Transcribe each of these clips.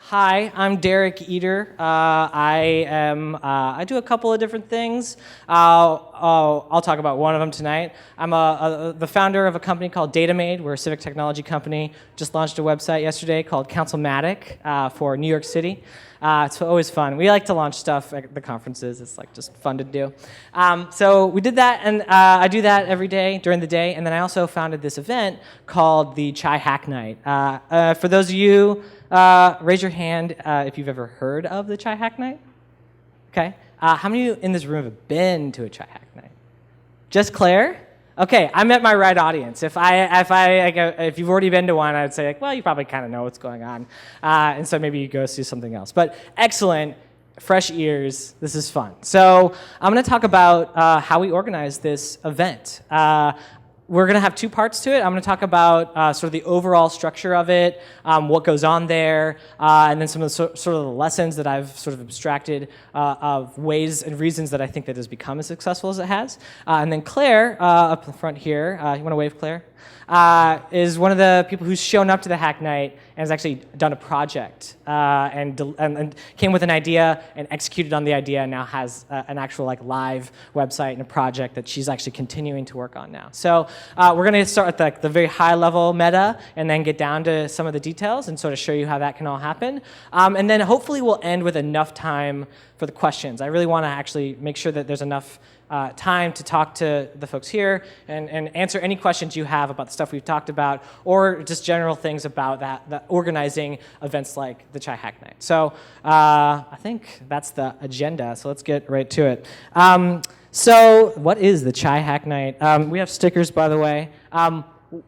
Hi, I'm Derek Eater. I do a couple of different things. I'll talk about one of them tonight. I'm the founder of a company called DataMade. We're a civic technology company. Just launched a website yesterday called Councilmatic for New York City. It's always fun. We like to launch stuff at the conferences. It's like just fun to do. So we did that, and I do that every day during the day. And then I also founded this event called the Chai Hack Night. For those of you, raise your hand if you've ever heard of the Chai Hack Night. Okay. How many of you in this room have been to a Chai Hack Night? Just Claire? Okay, I'm at my right audience. If you've already been to one, I'd say like, well, you probably kind of know what's going on, and so maybe you go see something else. But excellent, fresh ears. This is fun. So I'm going to talk about how we organize this event. We're going to have two parts to it. I'm going to talk about sort of the overall structure of it, what goes on there, and then some of the sort of the lessons that I've sort of abstracted of ways and reasons that I think that it has become as successful as it has. And then Claire, up in the front here, you want to wave, Claire? Is one of the people who's shown up to the Hack Night and has actually done a project and came with an idea and executed on the idea and now has an actual like live website and a project that she's actually continuing to work on now. So we're going to start at the very high level meta and then get down to some of the details and sort of show you how that can all happen. And then hopefully we'll end with enough time for the questions. I really want to actually make sure that there's enough time to talk to the folks here and answer any questions you have about the stuff we've talked about or just general things about that organizing events like the Chai Hack Night. So I think that's the agenda, so let's get right to it. So what is the Chai Hack Night? We have stickers, by the way.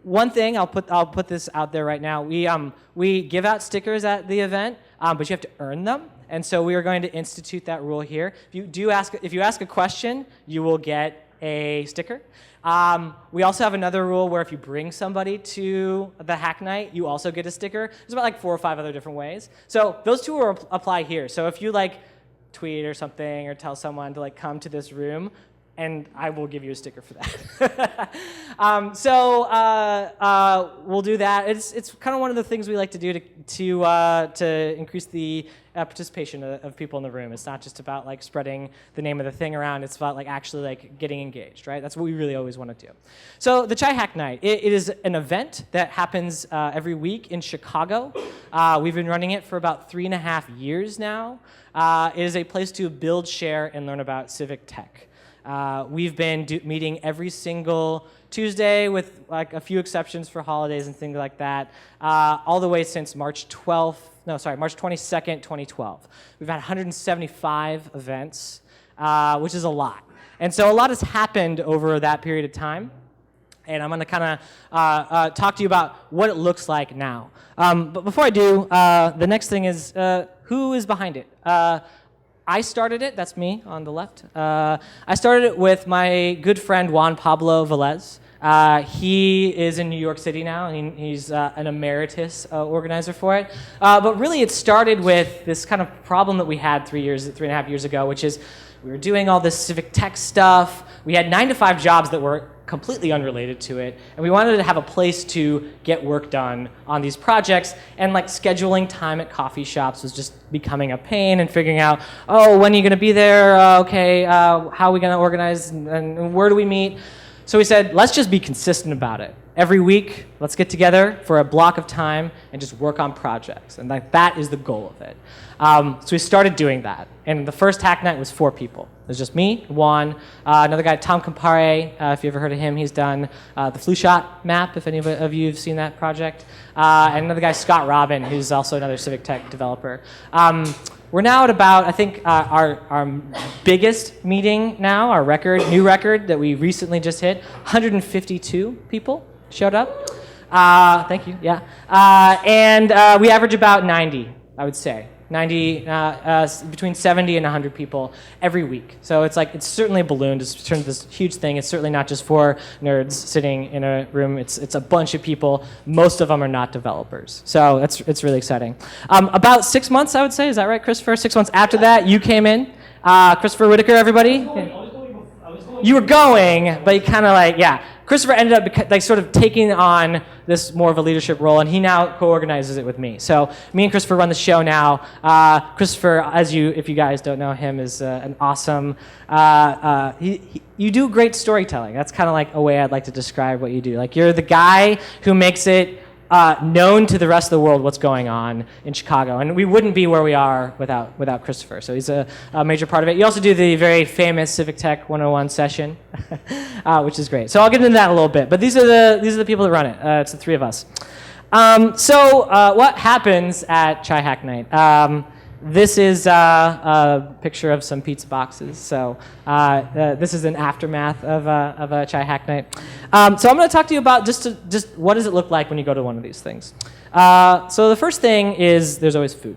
One thing, I'll put this out there right now. We give out stickers at the event, but you have to earn them. And so we are going to institute that rule here. If you ask a question, you will get a sticker. We also have another rule where if you bring somebody to the Hack Night, you also get a sticker. There's about like 4 or 5 other different ways. So those two will apply here. So if you like tweet or something or tell someone to like come to this room, and I will give you a sticker for that. We'll do that. It's kind of one of the things we like to do to increase the participation of people in the room. It's not just about like spreading the name of the thing around. It's about like actually like getting engaged, right? That's what we really always want to do. So the Chai Hack Night, it is an event that happens every week in Chicago. We've been running it for about 3.5 years now. It is a place to build, share, and learn about civic tech. We've been meeting every single Tuesday with like a few exceptions for holidays and things like that, all the way since March 22nd, 2012. We've had 175 events, which is a lot. And so a lot has happened over that period of time. And I'm going to kind of talk to you about what it looks like now. But before I do, the next thing is who is behind it? I started it, that's me on the left. I started it with my good friend Juan Pablo Velez. He is in New York City now, and he's an emeritus organizer for it. But really it started with this kind of problem that we had 3.5 years ago, which is we were doing all this civic tech stuff. We had 9-to-5 jobs that were completely unrelated to it, and we wanted to have a place to get work done on these projects, and like scheduling time at coffee shops was just becoming a pain, and figuring out, oh, when are you going to be there? How are we going to organize, and where do we meet? So we said, let's just be consistent about it. Every week, let's get together for a block of time and just work on projects, and that is the goal of it. So we started doing that, and the first Hack Night was 4 people. It was just me, Juan, another guy, Tom Campare, if you ever heard of him. He's done the flu shot map, if any of you have seen that project, and another guy, Scott Robin, who's also another civic tech developer. We're now at about, I think, our biggest meeting now, our new record that we recently just hit, 152 people showed up. Thank you, yeah. And we average about 90, I would say. 90, between 70 and 100 people every week. So it's certainly ballooned. It's turned this huge thing. It's certainly not just for nerds sitting in a room. It's a bunch of people. Most of them are not developers. So it's really exciting. About 6 months, I would say. Is that right, Christopher? 6 months after that, you came in. Christopher Whitaker, everybody? I was going so you were going, but you kind of like, yeah. Christopher ended up like sort of taking on this more of a leadership role, and he now co-organizes it with me. So me and Christopher run the show now. Christopher, if you guys don't know him, is an awesome. You do great storytelling. That's kind of like a way I'd like to describe what you do. Like you're the guy who makes it known to the rest of the world what's going on in Chicago, and we wouldn't be where we are without Christopher. So he's a major part of it. You also do the very famous Civic Tech 101 session, which is great. So I'll get into that a little bit. But these are the people that run it. It's the three of us. What happens at Chai Hack Night? This is a picture of some pizza boxes. So this is an aftermath of a Chai Hack Night. So I'm going to talk to you about just what does it look like when you go to one of these things. So the first thing is there's always food.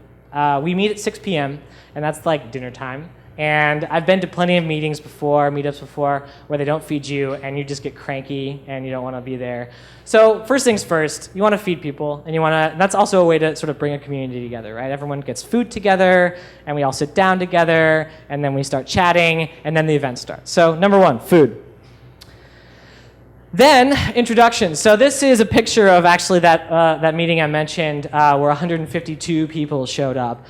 We meet at 6 p.m., and that's like dinner time. And I've been to plenty of meetings before, meetups before, where they don't feed you, and you just get cranky, and you don't want to be there. So first things first, you want to feed people, and that's also a way to sort of bring a community together, right? Everyone gets food together, and we all sit down together, and then we start chatting, and then the event starts. So number one, food. Then, introductions. So this is a picture of actually that meeting I mentioned where 152 people showed up.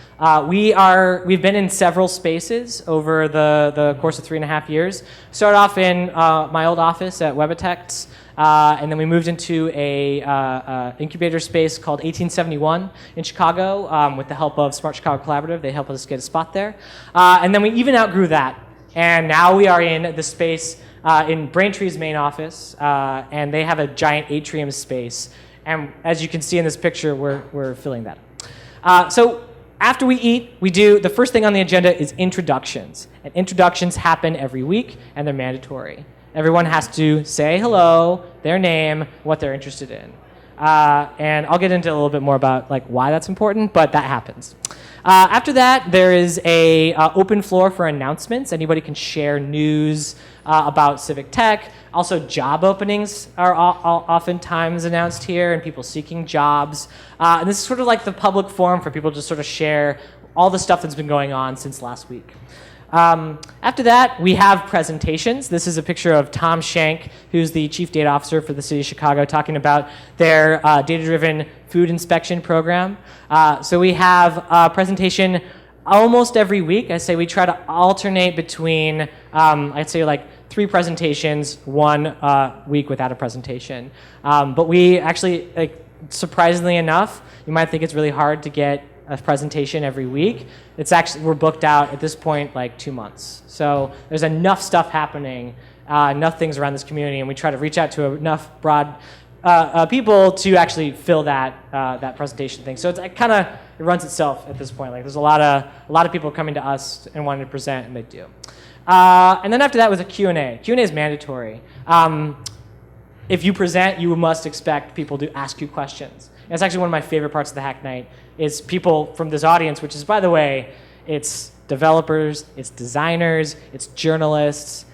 We've been in several spaces over the course of 3.5 years. Started off in my old office at Webitex, and then we moved into a incubator space called 1871 in Chicago with the help of Smart Chicago Collaborative. They helped us get a spot there. And then we even outgrew that. And now we are in the space in Braintree's main office, and they have a giant atrium space. And as you can see in this picture, we're filling that up. So after we eat, the first thing on the agenda is introductions. And introductions happen every week, and they're mandatory. Everyone has to say hello, their name, what they're interested in. And I'll get into a little bit more about like why that's important, but that happens. After that, there is a open floor for announcements. Anybody can share news about civic tech. Also, job openings are oftentimes announced here, and people seeking jobs. And this is sort of like the public forum for people to sort of share all the stuff that's been going on since last week. After that, we have presentations. This is a picture of Tom Shank, who's the Chief Data Officer for the City of Chicago, talking about their data-driven food inspection program. So we have a presentation almost every week. I say we try to alternate between, I'd say like 3 presentations, 1 week without a presentation. But we actually, like, surprisingly enough, you might think it's really hard to get a presentation every week. It's actually, we're booked out at this point like 2 months. So there's enough stuff happening, enough things around this community, and we try to reach out to enough broad people to actually fill that presentation thing. So it's it runs itself at this point. Like there's a lot of people coming to us and wanting to present, and they do. And then after that was a Q&A. Q&A is mandatory. If you present, you must expect people to ask you questions. And it's actually one of my favorite parts of the Hack Night is people from this audience, which is, by the way, it's developers, it's designers, it's journalists,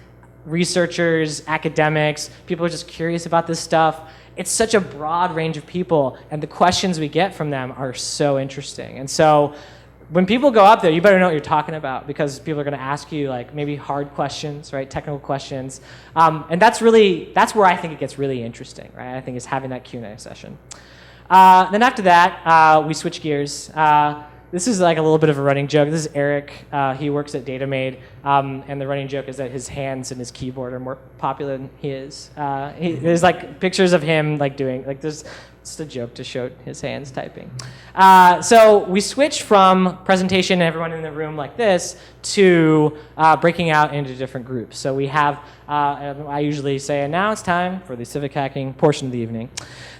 researchers, academics, people are just curious about this stuff. It's such a broad range of people, and the questions we get from them are so interesting. And so when people go up there, you better know what you're talking about, because people are going to ask you like maybe hard questions, right? Technical questions. And that's where I think it gets really interesting, right? I think is having that Q&A session. Then after that, we switch gears. This is like a little bit of a running joke. This is Eric. He works at DataMade, and the running joke is that his hands and his keyboard are more popular than he is. There's like pictures of him like doing, like there's just a joke to show his hands typing. So we switch from presentation, everyone in the room like this, to breaking out into different groups. So we have, I usually say, and now it's time for the civic hacking portion of the evening.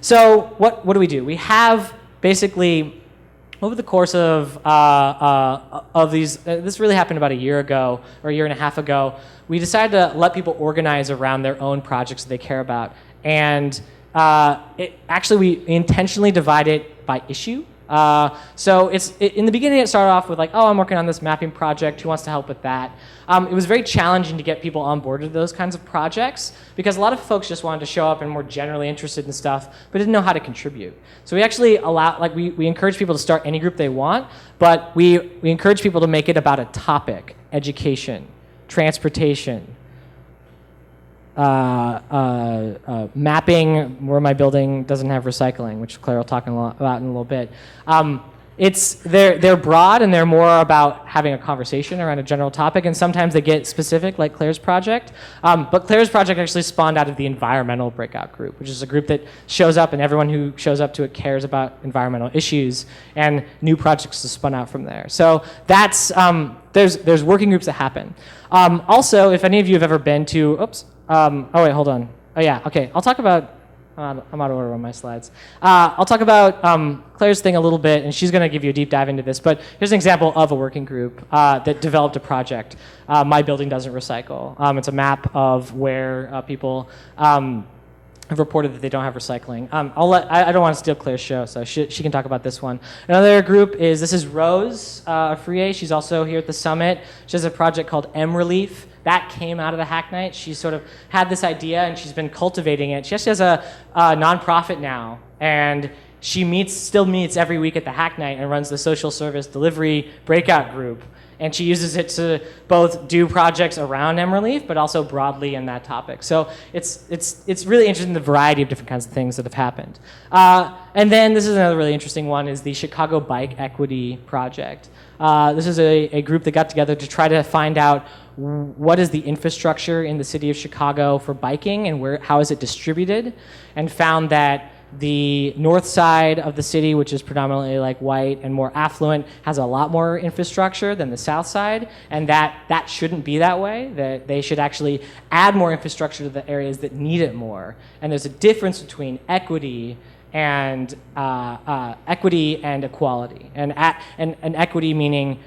So what do? We have basically, over the course of these, this really happened about a year ago, or a year and a half ago, we decided to let people organize around their own projects that they care about. And we intentionally divide it by issue. So in the beginning, it started off with like, oh, I'm working on this mapping project. Who wants to help with that? It was very challenging to get people on board with those kinds of projects because a lot of folks just wanted to show up and were generally interested in stuff, but didn't know how to contribute. So we actually we encourage people to start any group they want, but we encourage people to make it about a topic: education, transportation, mapping where my building doesn't have recycling, which Claire will talk about in a little bit. They're broad and they're more about having a conversation around a general topic, and sometimes they get specific, like Claire's project. But Claire's project actually spawned out of the environmental breakout group, which is a group that shows up, and everyone who shows up to it cares about environmental issues, and new projects are spun out from there. So that's there's working groups that happen. Also, if any of you have ever been to, oh wait, hold on. Oh yeah, okay. I'll talk about. I'm out of order on my slides. I'll talk about Claire's thing a little bit, and she's going to give you a deep dive into this. But here's an example of a working group that developed a project. My building doesn't recycle. It's a map of where people have reported that they don't have recycling. I don't want to steal Claire's show, so she can talk about this one. Another group this is Rose Frier. She's also here at the summit. She has a project called M Relief. That came out of the Hack Night. She sort of had this idea, and she's been cultivating it. She actually has a nonprofit now, and she still meets every week at the Hack Night and runs the social service delivery breakout group. And she uses it to both do projects around M Relief, but also broadly in that topic. So it's really interesting, the variety of different kinds of things that have happened. And then this is another really interesting one, is the Chicago Bike Equity Project. This is a group that got together to try to find out what is the infrastructure in the city of Chicago for biking and how is it distributed, and found that the north side of the city, which is predominantly like white and more affluent, has a lot more infrastructure than the south side, and that shouldn't be that way, that they should actually add more infrastructure to the areas that need it more. And there's a difference between equity and equality. And equity meaning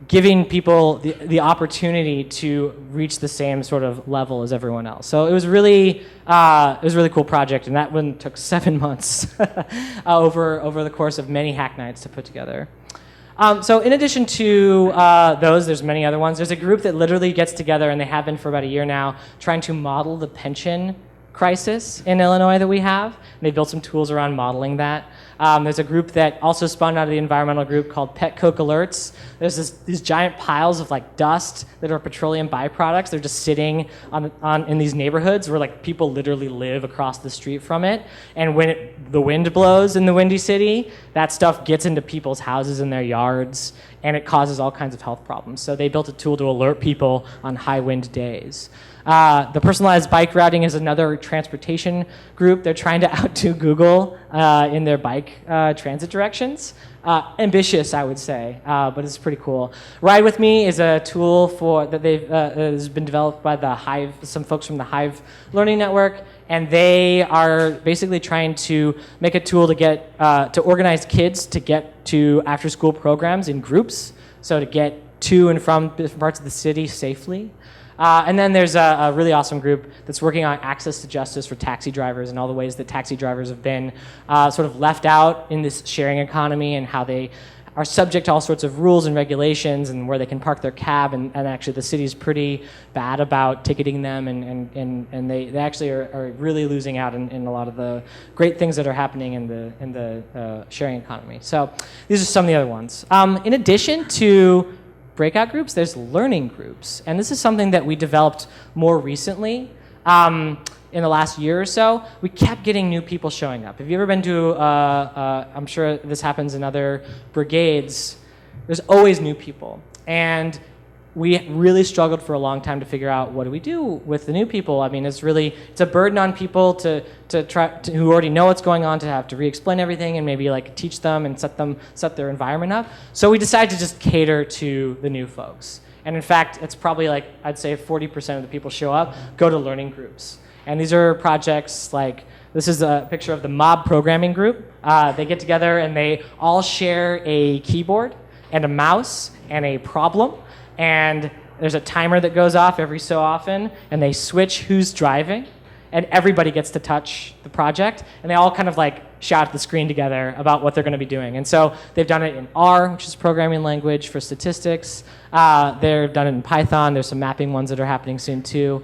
giving people the opportunity to reach the same sort of level as everyone else. So it was really a cool project, and that one took 7 months over the course of many Hack Nights to put together. So in addition to those, there's many other ones. There's a group that literally gets together, and they have been for about a year now, trying to model the pension crisis in Illinois that we have. And they built some tools around modeling that. There's a group that also spawned out of the environmental group called Pet Coke Alerts. There's these giant piles of like dust that are petroleum byproducts. They're just sitting in these neighborhoods where like people literally live across the street from it. And when the wind blows in the Windy City, that stuff gets into people's houses and their yards, and it causes all kinds of health problems. So they built a tool to alert people on high wind days. The personalized bike routing is another transportation group. They're trying to outdo Google in their bike transit directions. Ambitious, I would say, but it's pretty cool. Ride With Me is a tool that has been developed by the Hive, some folks from the Hive Learning Network, and they are basically trying to make a tool to get to organize kids to get to after-school programs in groups, so to get to and from different parts of the city safely. And then there's a really awesome group that's working on access to justice for taxi drivers and all the ways that taxi drivers have been sort of left out in this sharing economy, and how they are subject to all sorts of rules and regulations, and where they can park their cab, and actually the city's pretty bad about ticketing them, and they actually are really losing out in a lot of the great things that are happening in the sharing economy. So these are some of the other ones. In addition to breakout groups, there's learning groups. And this is something that we developed more recently. In the last year or so, we kept getting new people showing up. Have you ever been to, I'm sure this happens in other brigades, there's always new people. And we really struggled for a long time to figure out, what do we do with the new people? I mean, it's a burden on people who already know what's going on, to have to re-explain everything and maybe like teach them and set their environment up. So we decided to just cater to the new folks. And in fact, it's probably like, I'd say 40% of the people show up go to learning groups. And these are projects like, this is a picture of the mob programming group. They get together and they all share a keyboard and a mouse and a problem. And there's a timer that goes off every so often, and they switch who's driving, and everybody gets to touch the project, and they all kind of like shout at the screen together about what they're going to be doing. And so they've done it in R, which is programming language for statistics. They've done it in Python. There's some mapping ones that are happening soon too.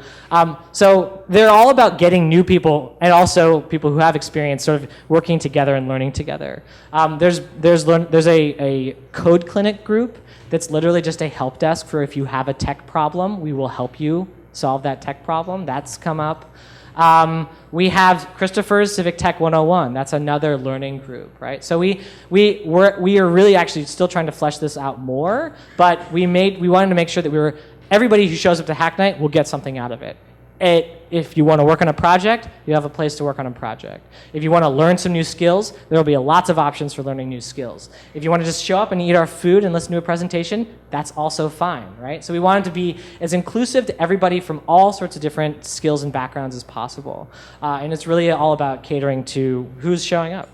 So they're all about getting new people, and also people who have experience, sort of working together and learning together. There's a code clinic group that's literally just a help desk for if you have a tech problem, we will help you solve that tech problem. That's come up. We have Christopher's Civic Tech 101. That's another learning group, right? So we are really actually still trying to flesh this out more, but we wanted to make sure that everybody who shows up to Hack Night will get something out of it. If you want to work on a project, you have a place to work on a project. If you want to learn some new skills, there will be lots of options for learning new skills. If you want to just show up and eat our food and listen to a presentation, that's also fine, right? So we wanted to be as inclusive to everybody from all sorts of different skills and backgrounds as possible. And it's really all about catering to who's showing up.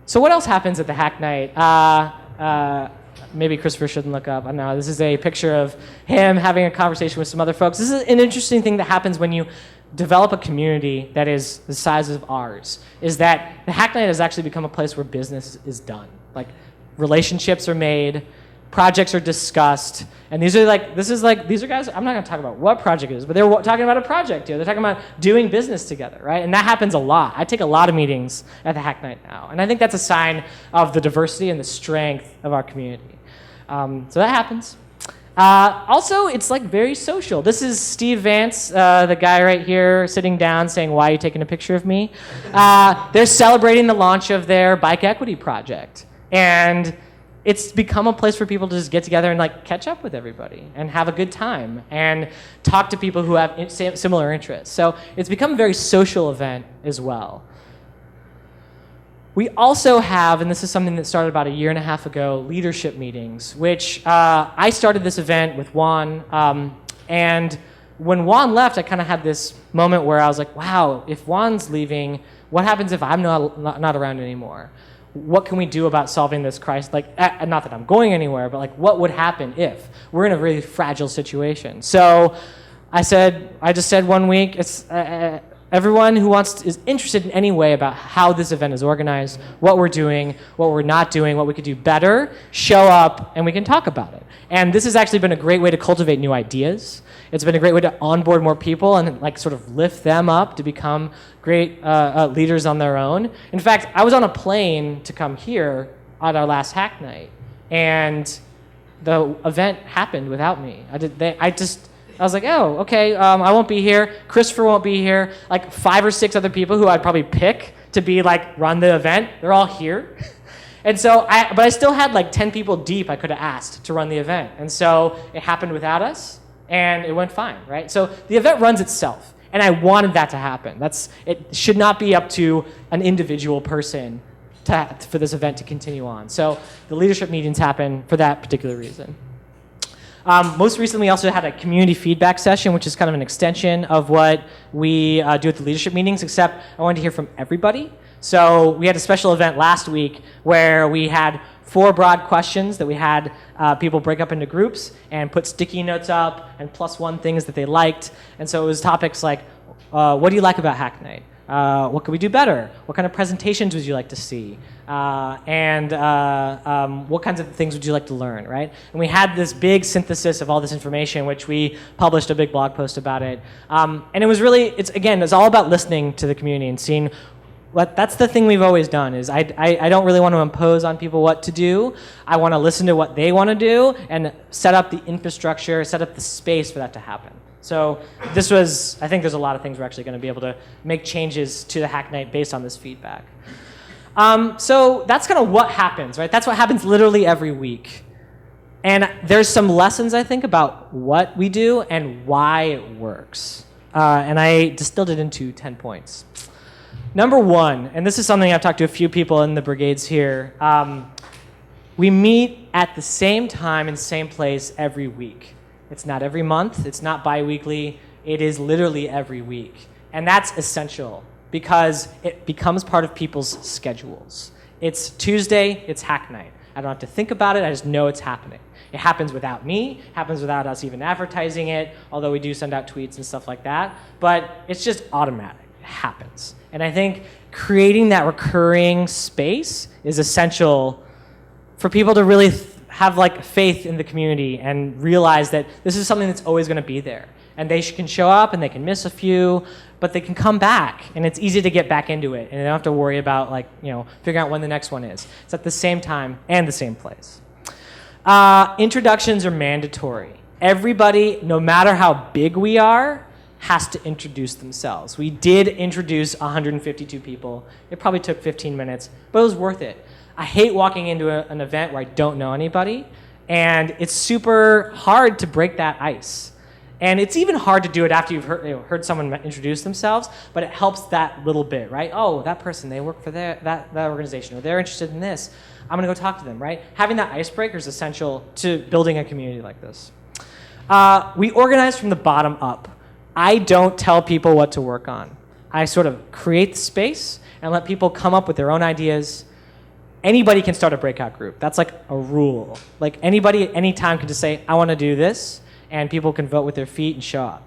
So what else happens at the Hack Night? Maybe Christopher shouldn't look up. I don't know. This is a picture of him having a conversation with some other folks. This is an interesting thing that happens when you develop a community that is the size of ours, is that the Hack Night has actually become a place where business is done. Like, relationships are made, projects are discussed, and these are guys, I'm not going to talk about what project it is, but they're talking about a project here. They're talking about doing business together, right? And that happens a lot. I take a lot of meetings at the Hack Night now, and I think that's a sign of the diversity and the strength of our community. So that happens. Also, it's like very social. This is Steve Vance, the guy right here sitting down saying, "Why are you taking a picture of me?" They're celebrating the launch of their bike equity project. And it's become a place for people to just get together and like catch up with everybody and have a good time and talk to people who have similar interests. So it's become a very social event as well. We also have, and this is something that started about 1.5 years ago, leadership meetings, which I started this event with Juan. And when Juan left, I kind of had this moment where I was like, wow, if Juan's leaving, what happens if I'm not around anymore? What can we do about solving this crisis? Like, not that I'm going anywhere, but like, what would happen if we're in a really fragile situation? So I just said one week, everyone who is interested in any way about how this event is organized, what we're doing, what we're not doing, what we could do better, show up and we can talk about it. And this has actually been a great way to cultivate new ideas. It's been a great way to onboard more people and like sort of lift them up to become great leaders on their own. In fact, I was on a plane to come here at our last Hack Night, and the event happened without me. I was like, oh, okay, I won't be here. Christopher won't be here. Like 5 or 6 other people who I'd probably pick to be like run the event, they're all here. And so, but I still had like 10 people deep I could have asked to run the event. And so it happened without us, and it went fine, right? So the event runs itself, and I wanted that to happen. It should not be up to an individual person for this event to continue on. So the leadership meetings happen for that particular reason. Most recently, we also had a community feedback session, which is kind of an extension of what we do at the leadership meetings, except I wanted to hear from everybody. So we had a special event last week where we had 4 broad questions that we had people break up into groups and put sticky notes up and +1 things that they liked. And so it was topics like, what do you like about Hack Night? What could we do better? What kind of presentations would you like to see? And what kinds of things would you like to learn, right? And we had this big synthesis of all this information, which we published a big blog post about it. And it was really, it's all about listening to the community and seeing that's the thing we've always done is I don't really want to impose on people what to do. I want to listen to what they want to do and set up the infrastructure, set up the space for that to happen. So I think there's a lot of things we're actually going to be able to make changes to the Hack Night based on this feedback. So that's kind of what happens, right? That's what happens literally every week. And there's some lessons, I think, about what we do and why it works. And I distilled it into 10 points. Number 1, and this is something I've talked to a few people in the brigades here, we meet at the same time and same place every week. It's not every month, it's not bi-weekly, it is literally every week. And that's essential because it becomes part of people's schedules. It's Tuesday, it's Hack Night. I don't have to think about it, I just know it's happening. It happens without me, happens without us even advertising it, although we do send out tweets and stuff like that, but it's just automatic, it happens. And I think creating that recurring space is essential for people to really have like faith in the community and realize that this is something that's always going to be there. And they can show up and they can miss a few, but they can come back and it's easy to get back into it. And they don't have to worry about figuring out when the next one is. It's at the same time and the same place. Introductions are mandatory. everybody, no matter how big we are, has to introduce themselves. We did introduce 152 people. It probably took 15 minutes, but it was worth it. I hate walking into an event where I don't know anybody, and it's super hard to break that ice. And it's even hard to do it after you've heard someone introduce themselves, but it helps that little bit, right? Oh, that person, they work for that organization, or they're interested in this. I'm gonna go talk to them, right? Having that icebreaker is essential to building a community like this. We organize from the bottom up. I don't tell people what to work on. I sort of create the space and let people come up with their own ideas. Anybody can start a breakout group. That's like a rule. Like anybody at any time can just say, I wanna do this, and people can vote with their feet and show up.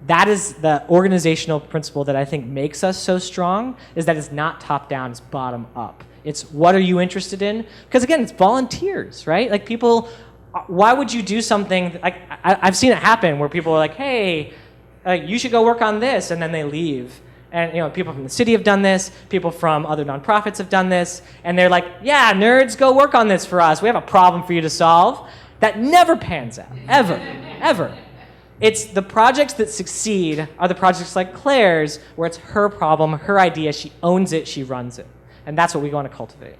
That is the organizational principle that I think makes us so strong, is that it's not top down, it's bottom up. It's what are you interested in? Because again, it's volunteers, right? Like people, why would you do something, like I've seen it happen where people are like, hey, you should go work on this, and then they leave. And people from the city have done this, people from other nonprofits have done this, and they're like, yeah, nerds, go work on this for us. We have a problem for you to solve. That never pans out, ever, ever. It's the projects that succeed are the projects like Claire's, where it's her problem, her idea, she owns it, she runs it. And that's what we want to cultivate.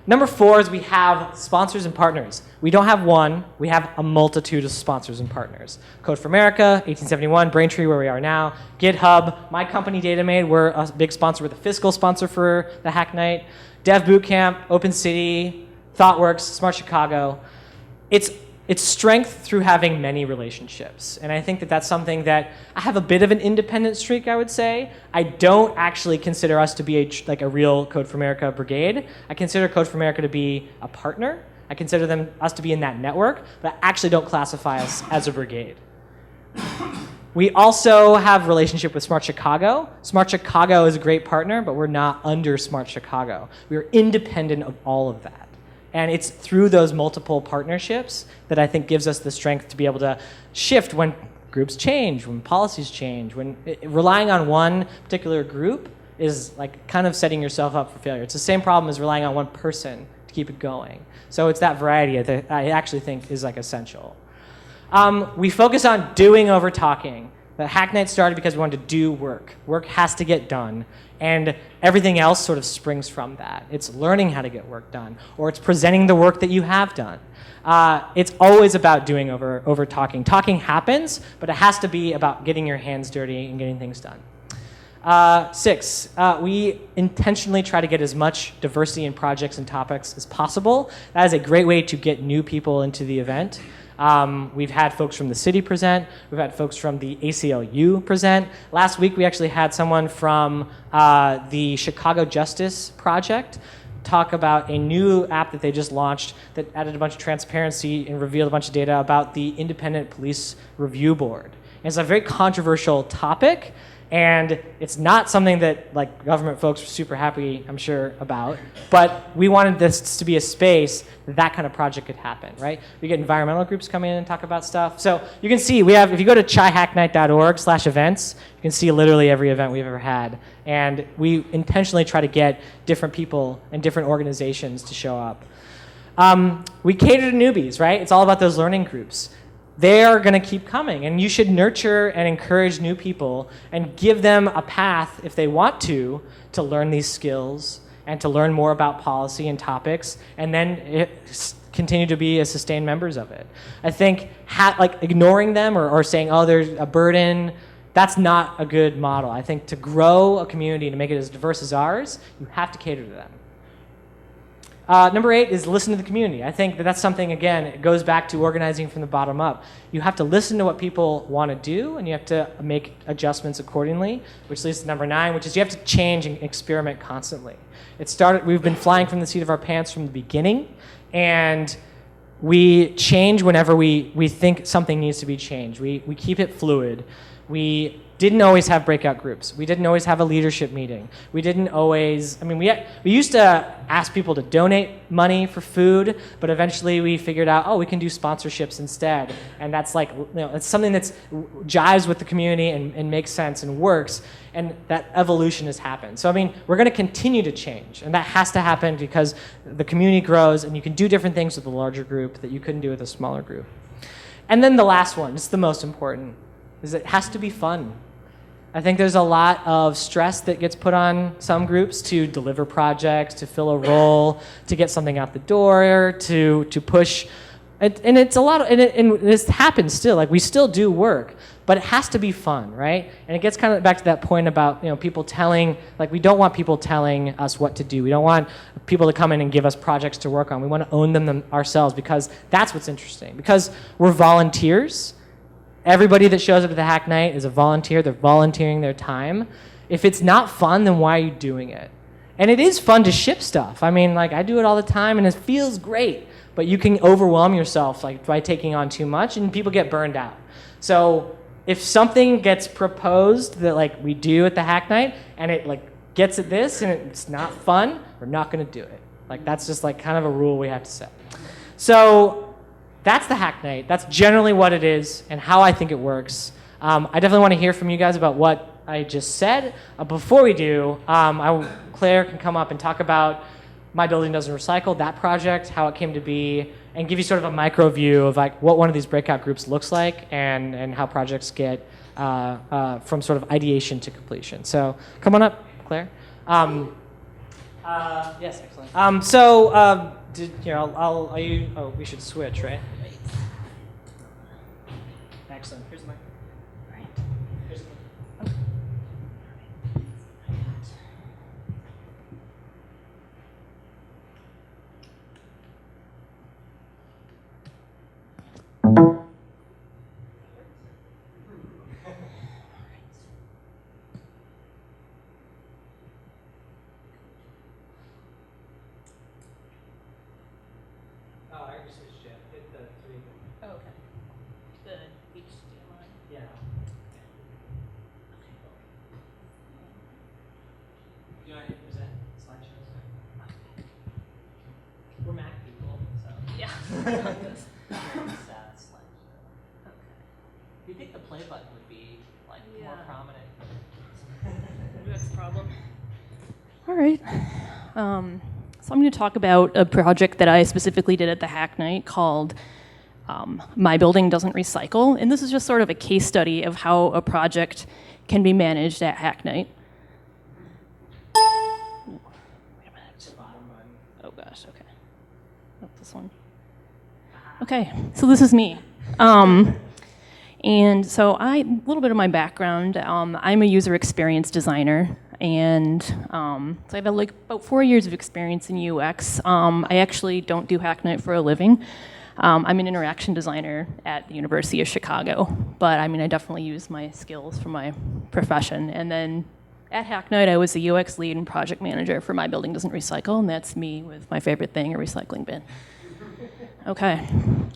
Number 4 is we have sponsors and partners. We don't have one, we have a multitude of sponsors and partners. Code for America, 1871, Braintree, where we are now, GitHub, my company DataMade, we're a big sponsor, we're the fiscal sponsor for the HACKNIGHT, Dev Bootcamp, Open City, ThoughtWorks, Smart Chicago. It's strength through having many relationships. And I think that that's something that I have a bit of an independent streak, I would say. I don't actually consider us to be a real Code for America brigade. I consider Code for America to be a partner. I consider us to be in that network, but I actually don't classify us as a brigade. We also have a relationship with Smart Chicago. Smart Chicago is a great partner, but we're not under Smart Chicago. We are independent of all of that. And it's through those multiple partnerships that I think gives us the strength to be able to shift when groups change, when policies change, relying on one particular group is like kind of setting yourself up for failure. It's the same problem as relying on one person to keep it going. So it's that variety that I actually think is like essential. We focus on doing over talking. The HACKNIGHT started because we wanted to do work. Work has to get done. And everything else sort of springs from that. It's learning how to get work done, or it's presenting the work that you have done. It's always about doing over talking. Talking happens, but it has to be about getting your hands dirty and getting things done. 6, we intentionally try to get as much diversity in projects and topics as possible. That is a great way to get new people into the event. We've had folks from the city present. We've had folks from the ACLU present. Last week, we actually had someone from the Chicago Justice Project talk about a new app that they just launched that added a bunch of transparency and revealed a bunch of data about the Independent Police Review Board. And it's a very controversial topic, and it's not something that like government folks were super happy, I'm sure, about. But we wanted this to be a space that kind of project could happen, right? We get environmental groups come in and talk about stuff. So you can see, if you go to chihacknight.org/events, you can see literally every event we've ever had. And we intentionally try to get different people and different organizations to show up. We cater to newbies, right? It's all about those learning groups. They are going to keep coming, and you should nurture and encourage new people and give them a path, if they want to learn these skills and to learn more about policy and topics, and then continue to be sustained members of it. I think ignoring them or saying, oh, there's a burden, that's not a good model. I think to grow a community, to make it as diverse as ours, you have to cater to them. Number 8 is listen to the community. I think that's something, again, it goes back to organizing from the bottom up. You have to listen to what people want to do, and you have to make adjustments accordingly, which leads to number 9, which is you have to change and experiment constantly. We've been flying from the seat of our pants from the beginning, and we change whenever we think something needs to be changed. We keep it fluid. We didn't always have breakout groups. We didn't always have a leadership meeting. We didn't always, we used to ask people to donate money for food, but eventually we figured out, oh, we can do sponsorships instead. And that's it's something that jives with the community and makes sense and works. And that evolution has happened. So, we're going to continue to change. And that has to happen because the community grows and you can do different things with a larger group that you couldn't do with a smaller group. And then the last one, it's the most important, is it has to be fun. I think there's a lot of stress that gets put on some groups to deliver projects, to fill a role, to get something out the door, to push. And it's a lot of, and this happens still, like we still do work, but it has to be fun, right? And it gets kind of back to that point about, people telling, like we don't want people telling us what to do. We don't want people to come in and give us projects to work on. We want to own them ourselves, because that's what's interesting. Because we're volunteers. Everybody that shows up to the Hack Night is a volunteer. They're volunteering their time. If it's not fun, then why are you doing it? And it is fun to ship stuff. I mean, like I do it all the time and it feels great, but you can overwhelm yourself like by taking on too much and people get burned out. So if something gets proposed that like we do at the Hack Night and it like gets at this and it's not fun, we're not gonna do it. Like that's just like kind of a rule we have to set. So that's the Hack Night. That's generally what it is and how I think it works. I definitely want to hear from you guys about what I just said. Before we do, Claire can come up and talk about My Building Doesn't Recycle, that project, how it came to be, and give you sort of a micro view of like what one of these breakout groups looks like and how projects get from sort of ideation to completion. So come on up, Claire. Yes, excellent. We should switch, right? Excellent. Here's the mic. Right. Here's the mic. We're Mac people, so. Yeah. Do you think the play button would be like more prominent? Maybe that's the problem. All right. So I'm going to talk about a project that I specifically did at the Hack Night called My Building Doesn't Recycle. And this is just sort of a case study of how a project can be managed at Hack Night. Oh gosh, okay. Oh, this one. Okay, so this is me. And so a little bit of my background, I'm a user experience designer, and so I have like about 4 years of experience in UX. I actually don't do Hack Night for a living. I'm an interaction designer at the University of Chicago, but I mean, I definitely use my skills from my profession. And then at Hack Night, I was the UX lead and project manager for My Building Doesn't Recycle, and that's me with my favorite thing, a recycling bin. Okay,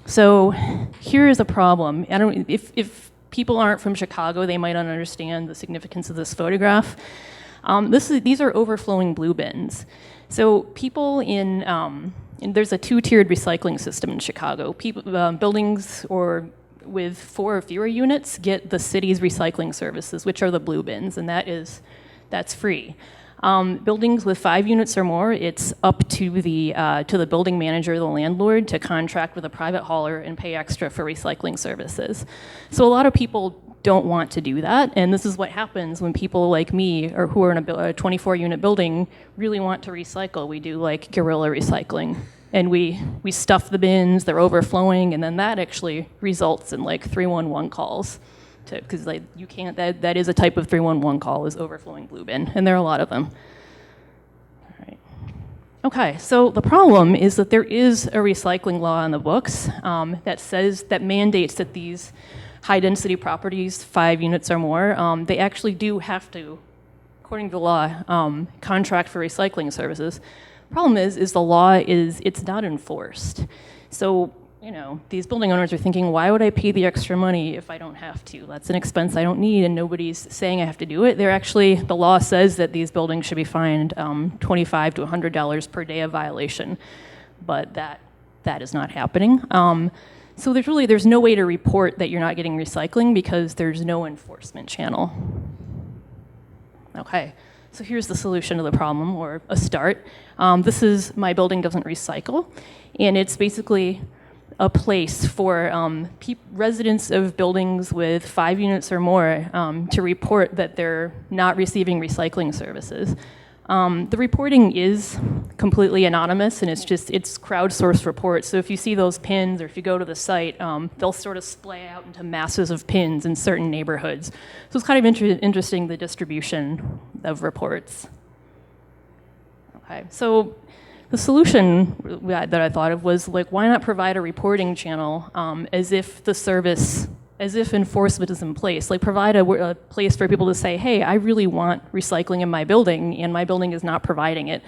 so here is a problem. If people aren't from Chicago, they might not understand the significance of this photograph. These are overflowing blue bins. So people and there's a two-tiered recycling system in Chicago. Buildings with 4 or fewer units get the city's recycling services, which are the blue bins, and that's free. Buildings with 5 units or more, it's up to the building manager, the landlord, to contract with a private hauler and pay extra for recycling services. So a lot of people don't want to do that, and this is what happens when people like me, or who are in a 24-unit building, really want to recycle. We do like guerrilla recycling, and we stuff the bins, they're overflowing, and then that actually results in like 311 calls. Because like you can't, that is a type of 311 call, is overflowing blue bin, and there are a lot of them. All right. Okay, so the problem is that there is a recycling law in the books that mandates that these high density properties, 5 units or more, they actually do have to, according to the law, contract for recycling services. Problem is the law it's not enforced. So these building owners are thinking, why would I pay the extra money if I don't have to? That's an expense I don't need, and nobody's saying I have to do it. The law says that these buildings should be fined $25 to $100 per day of violation, but that is not happening. So there's no way to report that you're not getting recycling because there's no enforcement channel. Okay, so here's the solution to the problem, or a start. This is My Building Doesn't Recycle, and it's basically a place for residents of buildings with 5 units or more to report that they're not receiving recycling services. The reporting is completely anonymous, and it's crowdsourced reports. So if you see those pins, or if you go to the site, they'll sort of splay out into masses of pins in certain neighborhoods. So it's kind of interesting, the distribution of reports. Okay, so the solution that I thought of was, like, why not provide a reporting channel as if enforcement is in place? Like, provide a place for people to say, hey, I really want recycling in my building, and my building is not providing it.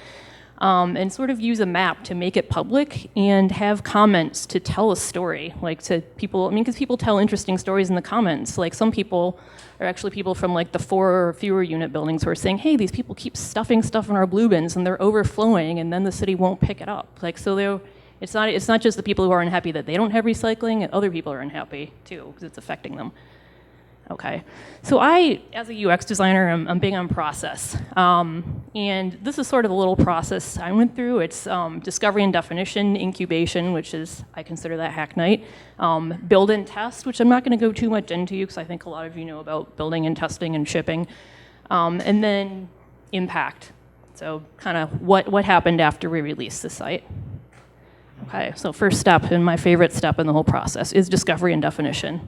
And sort of use a map to make it public, and have comments to tell a story, like, to people. I mean, because people tell interesting stories in the comments. Like, some people are actually people from, like, the 4 or fewer unit buildings who are saying, hey, these people keep stuffing stuff in our blue bins and they're overflowing, and then the city won't pick it up. Like, so it's not just the people who are unhappy that they don't have recycling, and other people are unhappy too, because it's affecting them. Okay, so I, as a UX designer, I'm big on process. And this is sort of a little process I went through. It's discovery and definition, incubation, which is, I consider that HACKNIGHT, build and test, which I'm not going to go too much into, because I think a lot of you know about building and testing and shipping, and then impact. So kind of what happened after we released the site. Okay, so first step, and my favorite step in the whole process, is discovery and definition.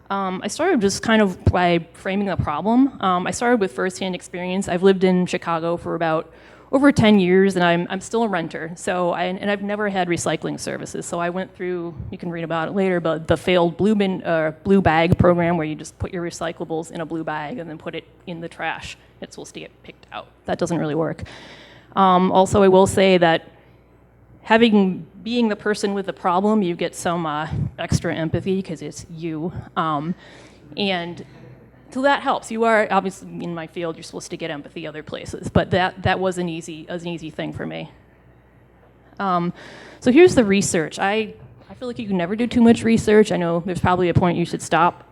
I started just kind of by framing the problem. I started with firsthand experience. I've lived in Chicago for about over 10 years, and I'm still a renter. So I've never had recycling services. So I went through, you can read about it later, but the failed blue bag program, where you just put your recyclables in a blue bag and then put it in the trash. It's supposed to get picked out. That doesn't really work. Also, I will say that being the person with the problem, you get some extra empathy, because it's you. And so that helps. You are, obviously, in my field, you're supposed to get empathy other places, but that was an easy thing for me. So here's the research. I feel like you can never do too much research. I know there's probably a point you should stop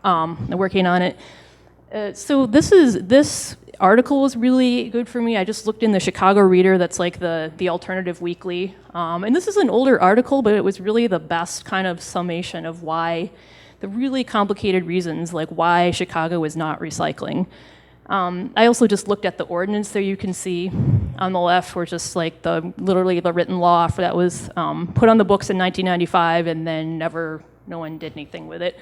working on it. So this article was really good for me. I just looked in the Chicago Reader, that's like the alternative weekly. And this is an older article, but it was really the best kind of summation of why, the really complicated reasons, like why Chicago is not recycling. I also just looked at the ordinance there. You can see on the left were just like literally the written law that was put on the books in 1995, and then no one did anything with it.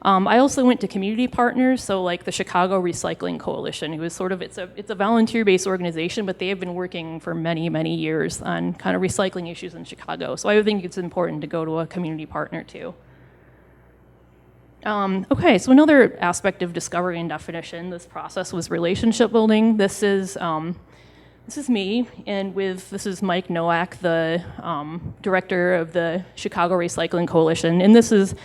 I also went to community partners, so like the Chicago Recycling Coalition, who is sort of, it's a volunteer-based organization, but they have been working for many, many years on kind of recycling issues in Chicago. So I think it's important to go to a community partner too. Okay, so another aspect of discovery and definition, this process, was relationship building. This is me, and this is Mike Nowak, the director of the Chicago Recycling Coalition, and this is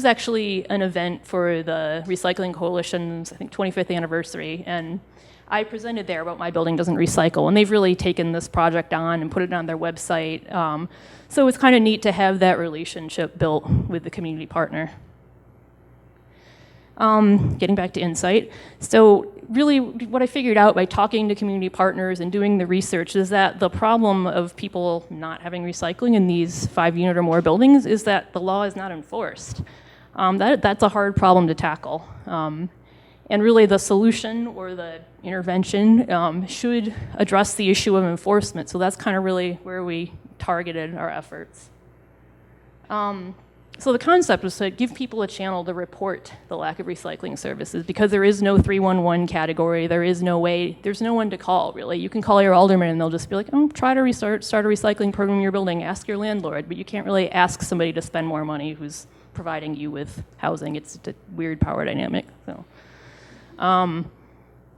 actually an event for the Recycling Coalition's, I think, 25th anniversary, and I presented there about my building doesn't recycle, and they've really taken this project on and put it on their website. So it's kind of neat to have that relationship built with the community partner. Getting back to Insight. So really what I figured out by talking to community partners and doing the research is that the problem of people not having recycling in these 5-unit or more buildings is that the law is not enforced. That's a hard problem to tackle. And really the solution or the intervention should address the issue of enforcement. So that's kind of really where we targeted our efforts. So the concept was to give people a channel to report the lack of recycling services, because there is no 311 category. There's no one to call, really. You can call your alderman and they'll just be like, oh, try to start a recycling program in your building, ask your landlord, but you can't really ask somebody to spend more money who's providing you with housing. It's a weird power dynamic. So,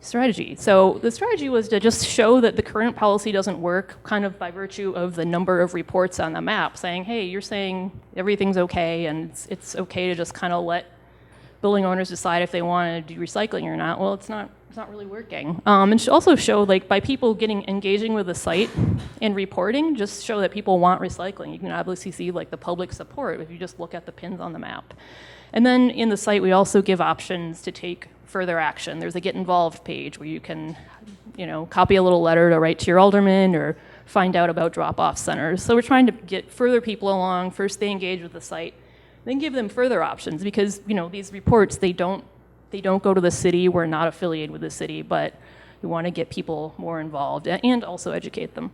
strategy. So the strategy was to just show that the current policy doesn't work, kind of by virtue of the number of reports on the map saying, hey, you're saying everything's okay, and it's okay to just kind of let building owners decide if they want to do recycling or not. Well, it's not really working. And also show, like, by people engaging with the site and reporting, just show that people want recycling. You can obviously see, like, the public support if you just look at the pins on the map. And then in the site, we also give options to take further action. There's a Get Involved page where you can, copy a little letter to write to your alderman, or find out about drop-off centers. So we're trying to get further people along. First, they engage with the site, then give them further options, because these reports, they don't go to the city. We're not affiliated with the city, but we want to get people more involved and also educate them.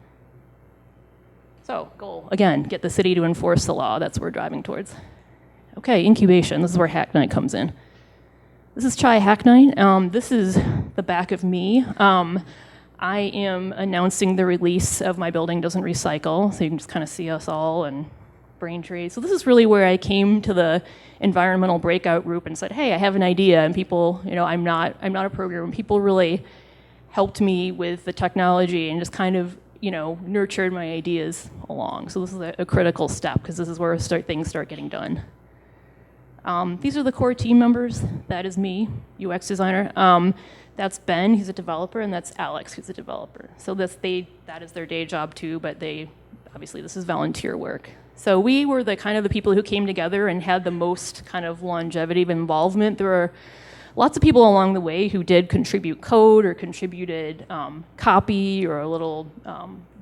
So goal, again, get the city to enforce the law. That's what we're driving towards. Okay, incubation. This is where HACKNIGHT comes in. This is Chai HACKNIGHT. This is the back of me. I am announcing the release of My Building Doesn't Recycle, so you can just kind of see us all and Braintree. So this is really where I came to the environmental breakout group and said, hey, I have an idea, and people, I'm not a programmer, and people really helped me with the technology and just kind of, nurtured my ideas along. So this is a critical step, because this is where things start getting done. These are the core team members. That is me, UX designer. That's Ben, he's a developer, and that's Alex, who's a developer. So that is their day job too, but obviously this is volunteer work. So we were the people who came together and had the most kind of longevity of involvement. There were lots of people along the way who did contribute code or contributed copy or a little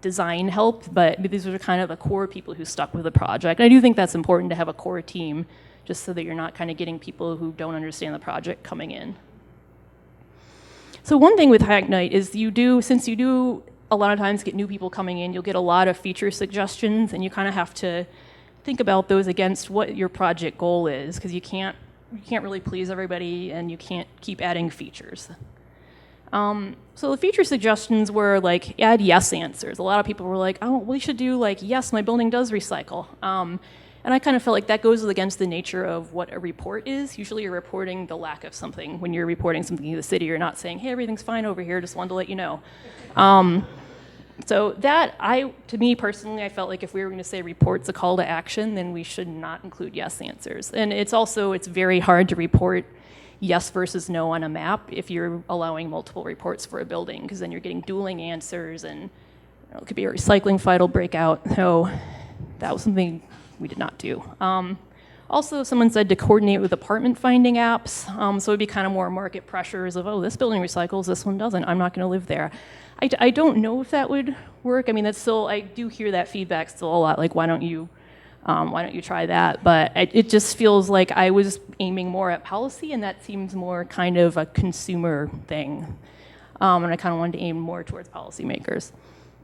design help, but these were kind of the core people who stuck with the project. And I do think that's important to have a core team, just so that you're not kind of getting people who don't understand the project coming in. So one thing with HACKNIGHT is since you do a lot of times get new people coming in, you'll get a lot of feature suggestions, and you kind of have to think about those against what your project goal is, because you can't really please everybody, and you can't keep adding features. So the feature suggestions were like, add yes answers. A lot of people were like, oh, we should do like, yes, my building does recycle. And I kind of felt like that goes against the nature of what a report is. Usually you're reporting the lack of something. When you're reporting something to the city, you're not saying, hey, everything's fine over here, just wanted to let you know. So to me personally, I felt like if we were going to say report's a call to action, then we should not include yes answers. And it's very hard to report yes versus no on a map if you're allowing multiple reports for a building, because then you're getting dueling answers, and it could be a recycling vital breakout. So that was something we did not do. Also, someone said to coordinate with apartment finding apps. So it'd be kind of more market pressures of, oh, this building recycles, this one doesn't. I'm not going to live there. I don't know if that would work. I mean, I do hear that feedback still a lot. Like, why don't you try that? But it just feels like I was aiming more at policy, and that seems more kind of a consumer thing. And I kind of wanted to aim more towards policymakers.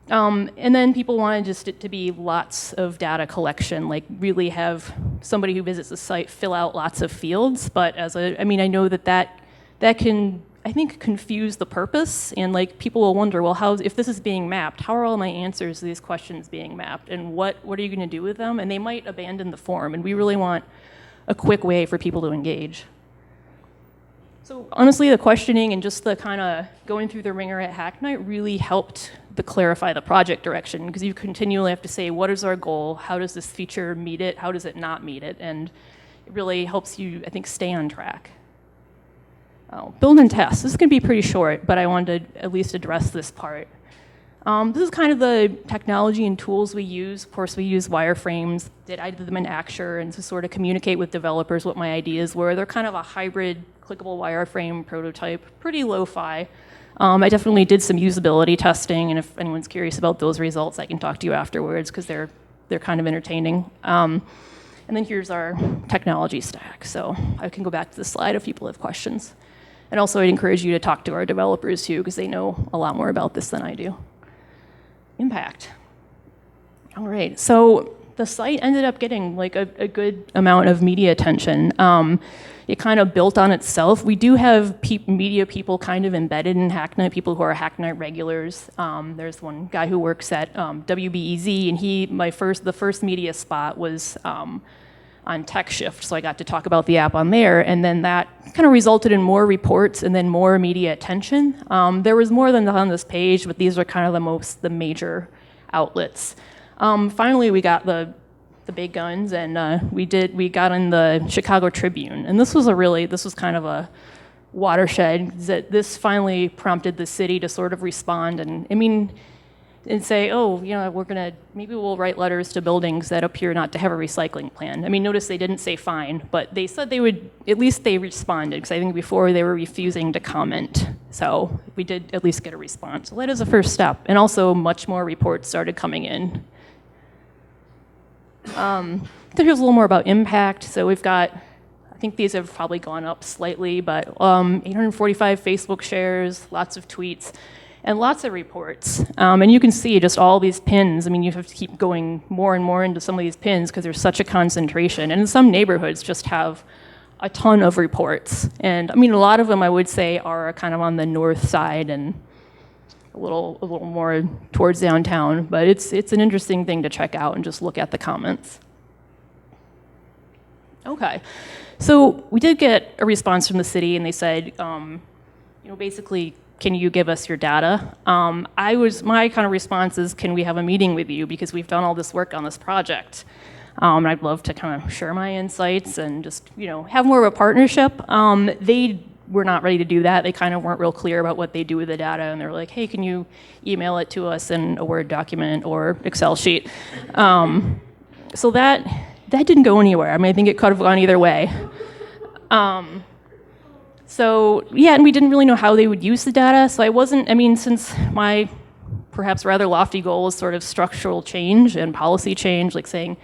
And then people wanted just it to be lots of data collection, like really have somebody who visits the site fill out lots of fields. But I know that can, I think, confuse the purpose, and like people will wonder, well, if this is being mapped, how are all my answers to these questions being mapped, and what are you going to do with them? And they might abandon the form, and we really want a quick way for people to engage. So honestly, the questioning and just the kind of going through the ringer at HACKNIGHT really helped to clarify the project direction, because you continually have to say, what is our goal? How does this feature meet it? How does it not meet it? And it really helps you, I think, stay on track. Build and test. This is going to be pretty short, but I wanted to at least address this part. This is kind of the technology and tools we use. Of course, we use wireframes. I did them in Acture, and to sort of communicate with developers what my ideas were. They're kind of a hybrid clickable wireframe prototype, pretty lo-fi. I definitely did some usability testing, and if anyone's curious about those results, I can talk to you afterwards, because they're kind of entertaining. And then here's our technology stack. So I can go back to the slide if people have questions. And also, I'd encourage you to talk to our developers too, because they know a lot more about this than I do. Impact. All right, so the site ended up getting like a good amount of media attention. It kind of built on itself. We do have media people kind of embedded in HACKNIGHT, people who are HACKNIGHT regulars. There's one guy who works at WBEZ, and the first media spot was on TechShift, so I got to talk about the app on there, and then that kind of resulted in more reports and then more media attention. There was more than on this page, but these are kind of the major outlets. Finally, we got the big guns, and we got in the Chicago Tribune, and this was kind of a watershed. That this finally prompted the city to sort of respond, and I mean, and say, oh, maybe we'll write letters to buildings that appear not to have a recycling plan. I mean, notice they didn't say fine, but they said they would, at least they responded, because I think before they were refusing to comment. So we did at least get a response. So that is a first step. And also much more reports started coming in. Here's a little more about impact. So we've got, I think these have probably gone up slightly, but 845 Facebook shares, lots of tweets, and lots of reports. And you can see just all these pins. I mean, you have to keep going more and more into some of these pins because there's such a concentration. And some neighborhoods just have a ton of reports. And I mean, a lot of them I would say are kind of on the north side and a little more towards downtown. But it's an interesting thing to check out and just look at the comments. Okay, so we did get a response from the city, and they said, basically, can you give us your data? My kind of response is, can we have a meeting with you, because we've done all this work on this project. And I'd love to kind of share my insights and just, have more of a partnership. They were not ready to do that. They kind of weren't real clear about what they do with the data, and they were like, hey, can you email it to us in a Word document or Excel sheet? So that didn't go anywhere. I mean, I think it could have gone either way. So yeah, and we didn't really know how they would use the data. So since my perhaps rather lofty goal is sort of structural change and policy change, like saying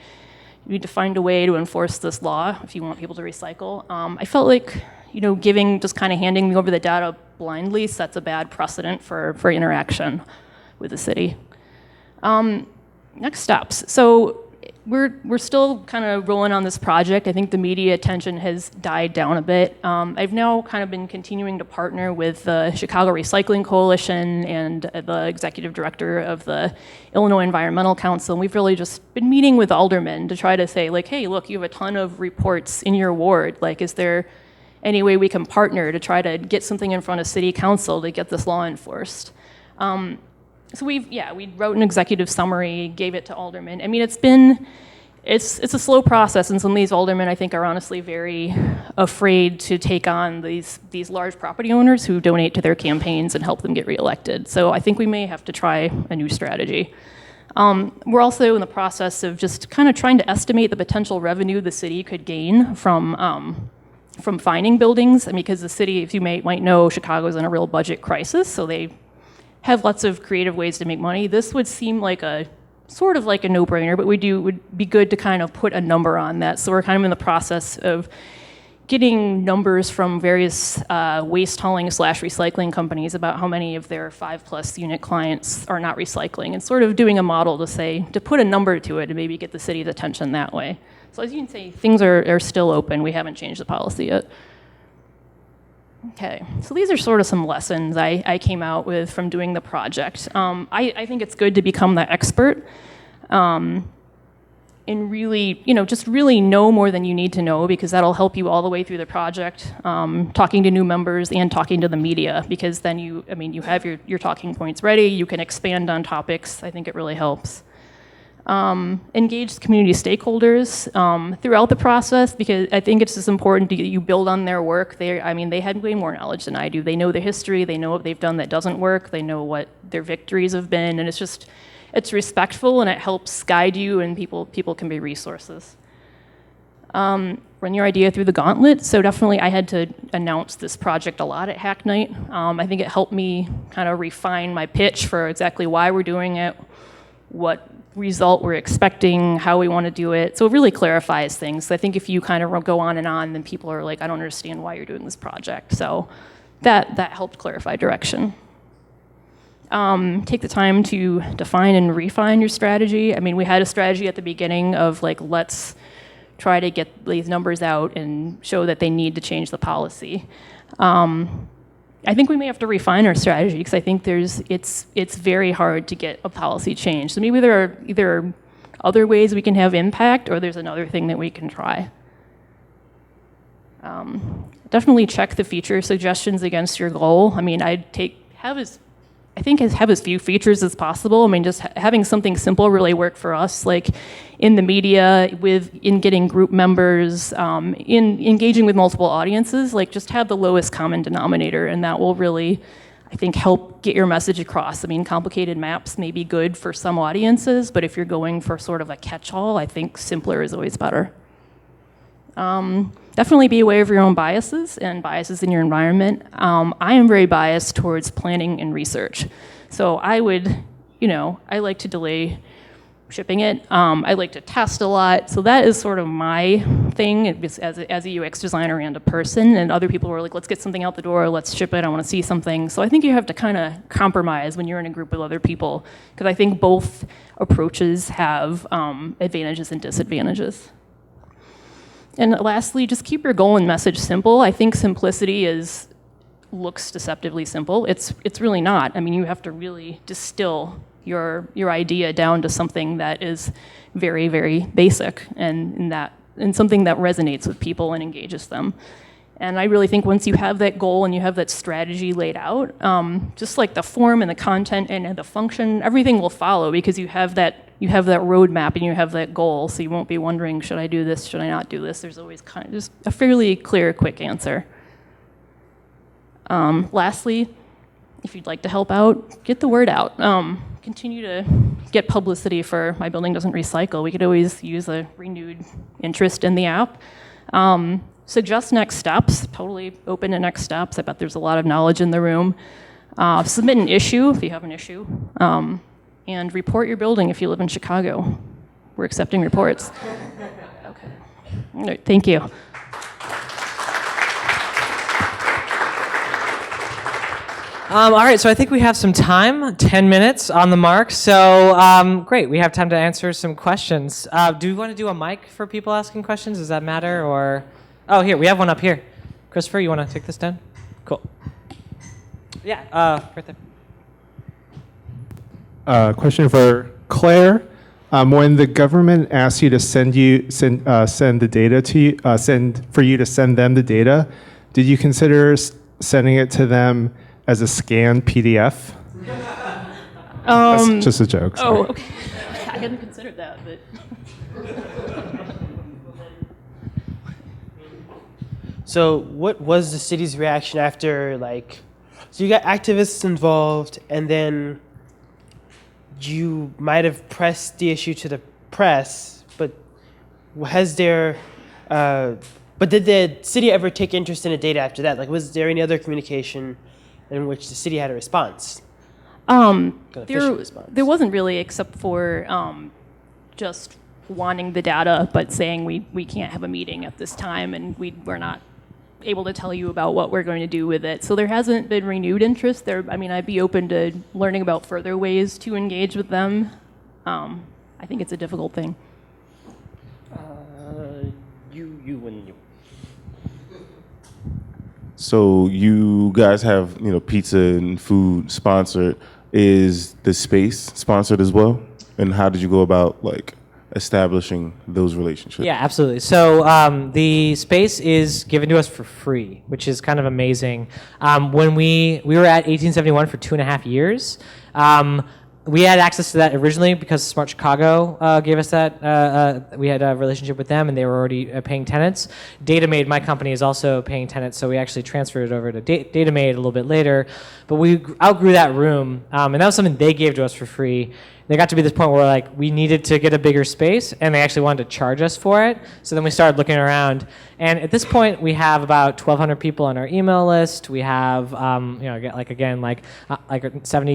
you need to find a way to enforce this law if you want people to recycle, I felt like, just kind of handing over the data blindly sets a bad precedent for interaction with the city. Next steps. So we're still kind of rolling on this project. I think the media attention has died down a bit. I've now kind of been continuing to partner with the Chicago Recycling Coalition and the executive director of the Illinois Environmental Council. And we've really just been meeting with aldermen to try to say, like, hey, look, you have a ton of reports in your ward. Like, is there any way we can partner to try to get something in front of city council to get this law enforced? So we wrote an executive summary, gave it to aldermen. I mean, it's a slow process, and some of these aldermen, I think, are honestly very afraid to take on these large property owners who donate to their campaigns and help them get reelected. So I think we may have to try a new strategy. We're also in the process of just kind of trying to estimate the potential revenue the city could gain from fining buildings. I mean, because the city, if you might know, Chicago's in a real budget crisis, so they have lots of creative ways to make money. This would seem like a sort of like a no-brainer, but would be good to kind of put a number on that. So we're kind of in the process of getting numbers from various waste hauling / recycling companies about how many of their 5+ unit clients are not recycling, and sort of doing a model to put a number to it and maybe get the city's attention that way. So as you can see, things are still open. We haven't changed the policy yet. Okay, so these are sort of some lessons I came out with from doing the project. I think it's good to become the expert and really, just really know more than you need to know, because that'll help you all the way through the project, talking to new members and talking to the media, because then you have your talking points ready, you can expand on topics. I think it really helps. Engage community stakeholders throughout the process, because I think it's just important that you build on their work. They had way more knowledge than I do. They know the history, they know what they've done that doesn't work, they know what their victories have been, and it's respectful, and it helps guide you, and people can be resources. Run your idea through the gauntlet. So definitely I had to announce this project a lot at HACKNIGHT. I think it helped me kind of refine my pitch for exactly why we're doing it, what result we're expecting, how we want to do it. So it really clarifies things. I think if you kind of go on, then people are like, I don't understand why you're doing this project. So that helped clarify direction. Take the time to define and refine your strategy. I mean, we had a strategy at the beginning of like, let's try to get these numbers out and show that they need to change the policy. I think we may have to refine our strategy, because I think it's very hard to get a policy change. So maybe there are either other ways we can have impact, or there's another thing that we can try. Definitely check the feature suggestions against your goal. I mean, have as few features as possible. I mean, just having something simple really worked for us, like in the media, in getting group members, in engaging with multiple audiences, like just have the lowest common denominator, and that will really, I think, help get your message across. I mean, complicated maps may be good for some audiences, but if you're going for sort of a catch-all, I think simpler is always better. Definitely be aware of your own biases and biases in your environment. I am very biased towards planning and research. So I would, I like to delay shipping it. I like to test a lot. So that is sort of my thing as a UX designer and a person. And other people were like, let's get something out the door, let's ship it, I want to see something. So I think you have to kind of compromise when you're in a group with other people, because I think both approaches have advantages and disadvantages. And lastly, just keep your goal and message simple. I think simplicity looks deceptively simple. It's really not. I mean, you have to really distill your idea down to something that is very, very basic and something that resonates with people and engages them. And I really think once you have that goal and you have that strategy laid out, just like the form and the content and the function, everything will follow because you have that roadmap and you have that goal. So you won't be wondering, should I do this? Should I not do this? There's always kind of just a fairly clear, quick answer. Lastly, if you'd like to help out, get the word out. Continue to get publicity for My Building Doesn't Recycle. We could always use a renewed interest in the app. Suggest next steps, totally open to next steps. I bet there's a lot of knowledge in the room. Submit an issue if you have an issue. And report your building if you live in Chicago. We're accepting reports. Okay. All right, thank you. All right, so I think we have some time, 10 minutes on the mark. So great, we have time to answer some questions. Do we want to do a mic for people asking questions? Does that matter? Or oh, here, we have one up here. Christopher, you want to take this down? Cool. Yeah, right there. Question for Claire. When the government asks you to send the data to you, for you to send them the data, did you consider sending it to them as a scanned PDF? That's just a joke. Sorry. Oh, okay. I hadn't considered that, but. So what was the city's reaction after, so you got activists involved, and then you might have pressed the issue to the press, but did the city ever take interest in the data after that? Was there any other communication in which the city had a response? There wasn't really, except for just wanting the data, but saying we can't have a meeting at this time, and we're not able to tell you about what we're going to do with it. So there hasn't been renewed interest there. I mean, I'd be open to learning about further ways to engage with them. I think it's a difficult thing. You. So you guys have, pizza and food sponsored. Is the space sponsored as well? And how did you go about establishing those relationships? Yeah, absolutely. So the space is given to us for free, which is kind of amazing. When we were at 1871 for 2.5 years, we had access to that originally because Smart Chicago gave us that. We had a relationship with them, and they were already paying tenants. DataMade, my company, is also paying tenants, so we actually transferred it over to DataMade a little bit later. But we outgrew that room, and that was something they gave to us for free. They got to be this point where we needed to get a bigger space, and they actually wanted to charge us for it. So then we started looking around, and at this point we have about 1,200 people on our email list. We have 70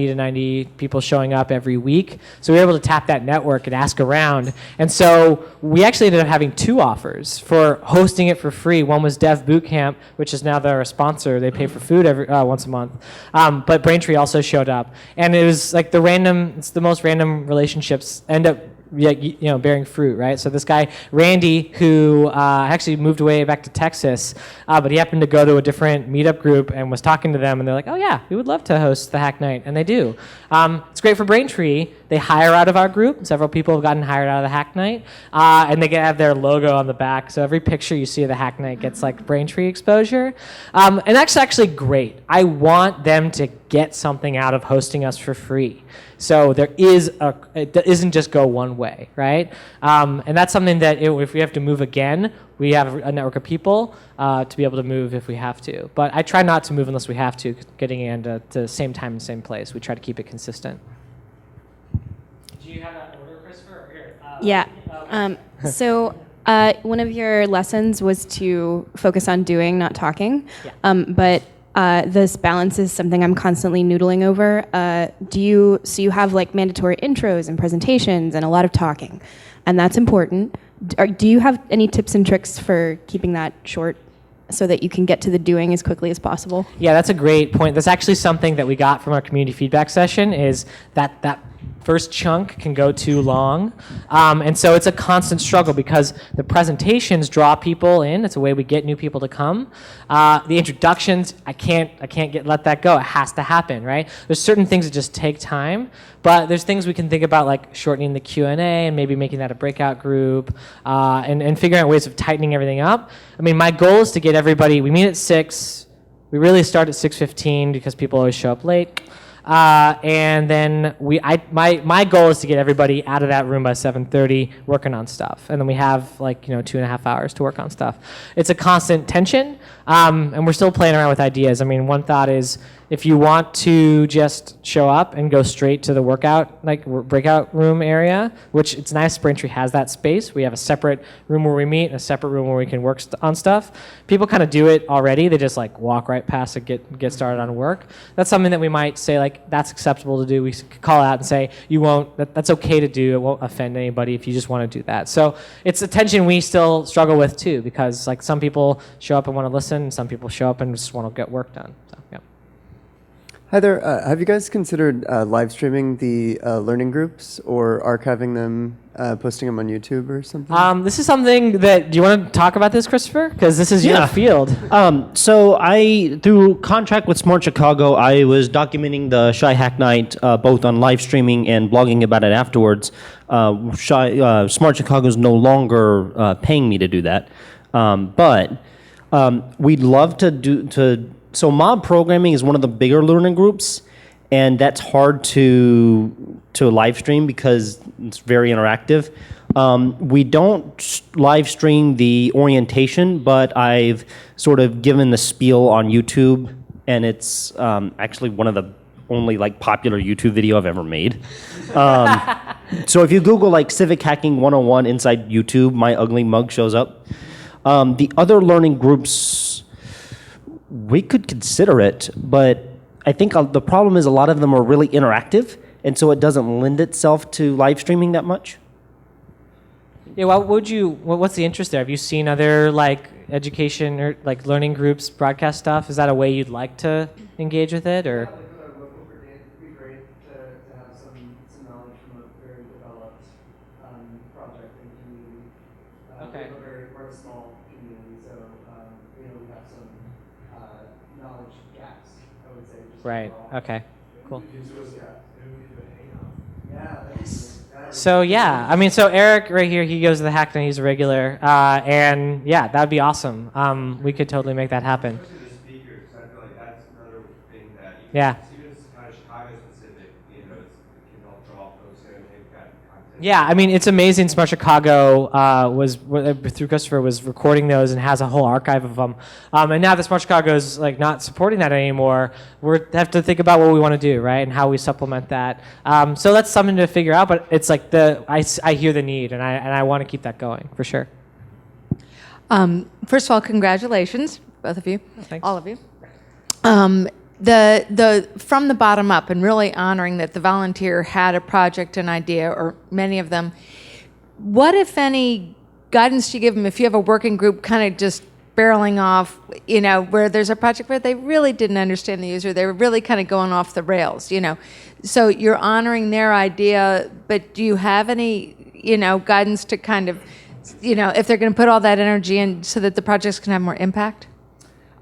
to 90 people showing up every week. So we were able to tap that network and ask around. And so we actually ended up having 2 offers for hosting it for free. One was Dev Bootcamp, which is now their sponsor. They pay for food once a month. But Braintree also showed up, and it was it's the most random relationships end up bearing fruit, right? So this guy Randy, who actually moved away back to Texas, but he happened to go to a different meetup group and was talking to them, and they're like, oh yeah, we would love to host the Hack Night, and they do. It's great for Braintree they hire out of our group. Several people have gotten hired out of the HACKNIGHT, and they have their logo on the back. So every picture you see of the HACKNIGHT gets like Braintree exposure. And that's actually great. I want them to get something out of hosting us for free. So it isn't just go one way, right? And that's something that if we have to move again, we have a network of people to be able to move if we have to. But I try not to move unless we have to, getting in at the same time and same place. We try to keep it consistent. Do you have that order, Christopher? Or here? Yeah. So one of your lessons was to focus on doing, not talking. Yeah. But this balance is something I'm constantly noodling over. So you have like mandatory intros and presentations and a lot of talking, and that's important. Do you have any tips and tricks for keeping that short so that you can get to the doing as quickly as possible? Yeah, that's a great point. That's actually something that we got from our community feedback session, is that first chunk can go too long. And so it's a constant struggle because the presentations draw people in. It's a way we get new people to come. The introductions, I can't let that go. It has to happen, right? There's certain things that just take time, but there's things we can think about, like shortening the Q&A and maybe making that a breakout group, and figuring out ways of tightening everything up. I mean, my goal is to get everybody, we meet at 6, we really start at 6:15 because people always show up late. And then my goal is to get everybody out of that room by 7:30 working on stuff. And then we have 2.5 hours to work on stuff. It's a constant tension, and we're still playing around with ideas. I mean, one thought is, if you want to just show up and go straight to the breakout room area, which it's nice Braintree has that space. We have a separate room where we meet and a separate room where we can work on stuff. People kind of do it already. They just walk right past it, get started on work. That's something that we might say that's acceptable to do. We could call out and say, that's okay to do. It won't offend anybody if you just want to do that. So it's a tension we still struggle with too, because some people show up and want to listen, and some people show up and just want to get work done. So yeah. Hi there. Have you guys considered live streaming the learning groups or archiving them, posting them on YouTube or something? This is something that, do you want to talk about this, Christopher? Because this is your field. So through contract with Smart Chicago, I was documenting the Shy Hack Night both on live streaming and blogging about it afterwards. Smart Chicago is no longer paying me to do that, but we'd love to. So mob programming is one of the bigger learning groups, and that's hard to live stream because it's very interactive. We don't live stream the orientation, but I've sort of given the spiel on YouTube, and it's actually one of the only popular YouTube video I've ever made. So if you Google Civic Hacking 101 inside YouTube, my ugly mug shows up. The other learning groups, we could consider it, but I think the problem is a lot of them are really interactive, and so it doesn't lend itself to live streaming that much. Yeah, what's the interest there? Have you seen other education or learning groups broadcast stuff? Is that a way you'd like to engage with it, or? It'd be great to have some knowledge from a very developed project and community. Okay. We're a small community, so we have some knowledge gaps, I would say. Right. Okay. Cool. Yeah. So yeah, so Eric right here, he goes to the HACKNIGHT, he's a regular, and yeah, that'd be awesome. We could totally make that happen. Especially the speakers, I feel like that's another thing that Yeah. even if it's kind of Chicago specific, it can help draw folks in and they've got content. Yeah, it's amazing. Smart Chicago through Christopher was recording those and has a whole archive of them. And now that Smart Chicago is not supporting that anymore, we have to think about what we want to do, right, and how we supplement that. So that's something to figure out. But it's I hear the need, and I want to keep that going for sure. First of all, congratulations, both of you, Thanks. all of you. The from the bottom up, and really honoring that the volunteer had a project, an idea, or many of them. What, if any, guidance do you give them if you have a working group kind of just barreling off, where there's a project where they really didn't understand the user, they were really kind of going off the rails, So you're honoring their idea, but do you have any, guidance to kind of, if they're going to put all that energy in so that the projects can have more impact?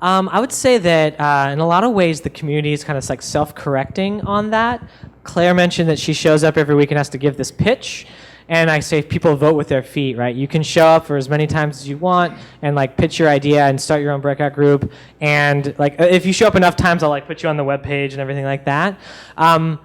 I would say that in a lot of ways the community is kind of self-correcting on that. Claire mentioned that she shows up every week and has to give this pitch. And I say people vote with their feet, right? You can show up for as many times as you want and like pitch your idea and start your own breakout group. And like if you show up enough times, I'll like put you on the webpage and everything like that.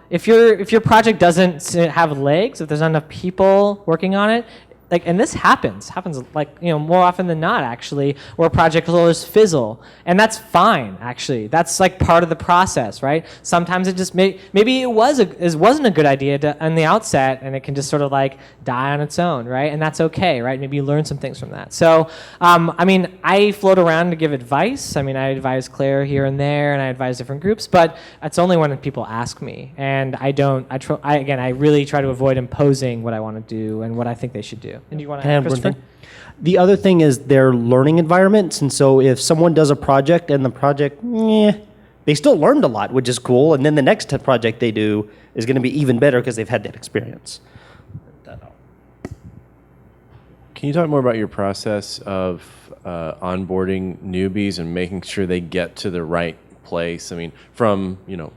If your project doesn't have legs, if there's not enough people working on it, like, and this happens like, you know, more often than not, actually, where project rollers fizzle. And that's fine, actually. That's like part of the process, right? Sometimes it just maybe it wasn't a good idea on the outset, and it can just sort of like die on its own, right? And that's okay, right? Maybe you learn some things from that. So, I mean, I float around to give advice. I mean, I advise Claire here and there, and I advise different groups, but it's only when people ask me. And I really try to avoid imposing what I want to do and what I think they should do. And do you want to add, Christopher? The other thing is their learning environments. And so if someone does a project and the project, they still learned a lot, which is cool. And then the next project they do is going to be even better because they've had that experience. Can you talk more about your process of onboarding newbies and making sure they get to the right place? I mean, from, you know,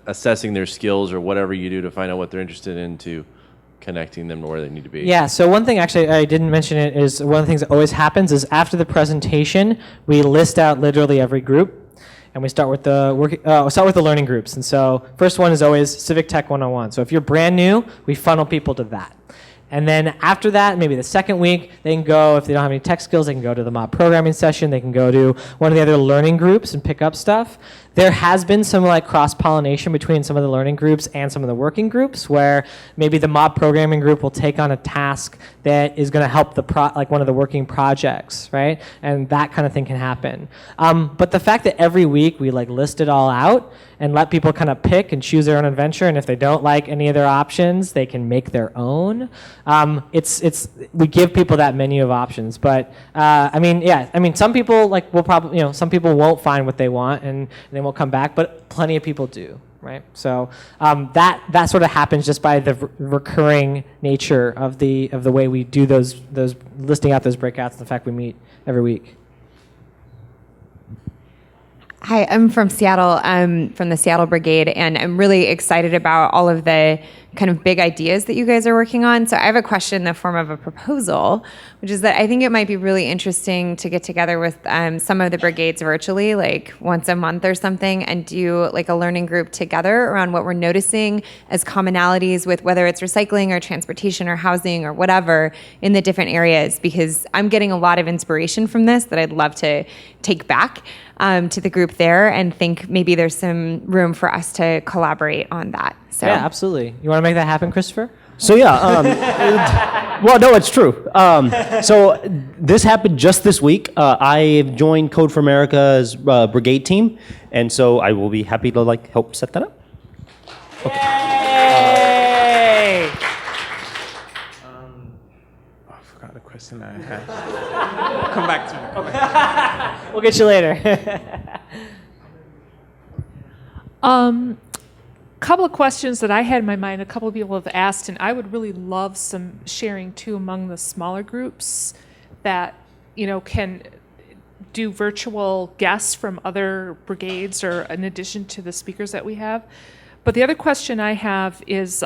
assessing their skills or whatever you do to find out what they're interested in to connecting them to where they need to be. Yeah, so one thing actually I didn't mention it is one of the things that always happens is after the presentation, we list out literally every group, and we start with the learning groups. And so first one is always Civic Tech 101. So if you're brand new, we funnel people to that. And then after that, maybe the second week, they can go, if they don't have any tech skills, they can go to the mob programming session. They can go to one of the other learning groups and pick up stuff. There has been some like cross-pollination between some of the learning groups and some of the working groups where maybe the mob programming group will take on a task that is going to help like one of the working projects, right? And that kind of thing can happen. But the fact that every week we like list it all out and let people kind of pick and choose their own adventure, and if they don't like any of their options, they can make their own. We give people that menu of options, but some people like will probably, you know, some people won't find what they want and they won't come back, but plenty of people do, right? So that sort of happens just by the recurring nature of the way we do those listing out those breakouts and the fact we meet every week. Hi, I'm from Seattle. I'm from the Seattle Brigade, and I'm really excited about all of the kind of big ideas that you guys are working on. So I have a question in the form of a proposal, which is that I think it might be really interesting to get together with some of the brigades virtually, like once a month or something, and do like a learning group together around what we're noticing as commonalities with whether it's recycling or transportation or housing or whatever in the different areas, because I'm getting a lot of inspiration from this that I'd love to take back to the group there and think maybe there's some room for us to collaborate on that. So. Yeah, absolutely. You want to make that happen, Christopher? So well, no, it's true. So this happened just this week. I joined Code for America's brigade team, and so I will be happy to like help set that up. Okay. Yay! I forgot the question I had. Come back to me. Okay. We'll get you later. Couple of questions that I had in my mind, a couple of people have asked, and I would really love some sharing too among the smaller groups that, you know, can do virtual guests from other brigades or in addition to the speakers that we have. But the other question I have is,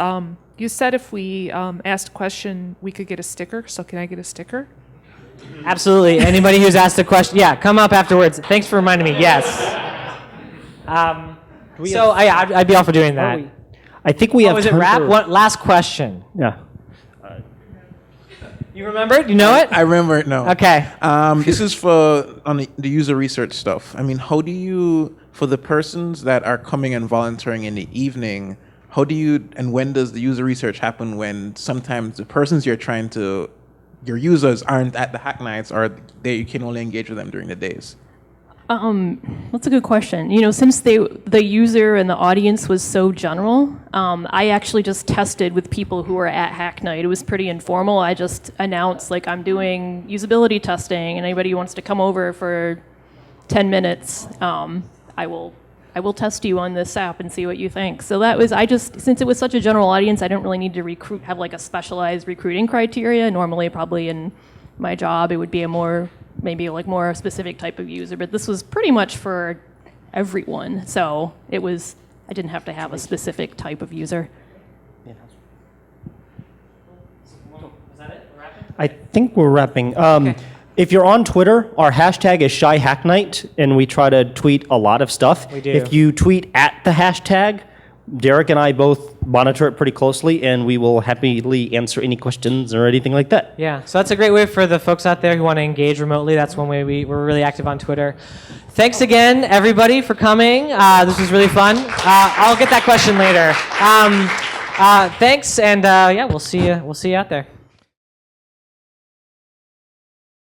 you said if we asked a question, we could get a sticker. So can I get a sticker? Absolutely. Anybody who's asked a question, yeah, come up afterwards. Thanks for reminding me. Yes. I'd be all for doing that. I think we have. Is it wrap? What last question? Yeah. You remember it? You know it? I remember it now. Okay. This is for on the user research stuff. I mean, how do you, for the persons that are coming and volunteering in the evening, how do you and when does the user research happen when sometimes the persons your users aren't at the hack nights or you can only engage with them during the days? That's a good question. You know, since the user and the audience was so general, I actually just tested with people who were at Hack Night. It was pretty informal. I just announced, like, I'm doing usability testing, and anybody who wants to come over for 10 minutes, I will test you on this app and see what you think. So that was, since it was such a general audience, I didn't really need to have like a specialized recruiting criteria. Normally, probably in my job, it would be maybe more specific type of user, but this was pretty much for everyone. So it was I didn't have to have a specific type of user. I think we're wrapping. If you're on Twitter, our hashtag is ShyHackNight, and we try to tweet a lot of stuff. We do. If you tweet at the hashtag, Derek and I both monitor it pretty closely, and we will happily answer any questions or anything like that. Yeah, so that's a great way for the folks out there who want to engage remotely. That's one way we're really active on Twitter. Thanks again, everybody, for coming. This was really fun. I'll get that question later. Thanks, and yeah, we'll see you out there.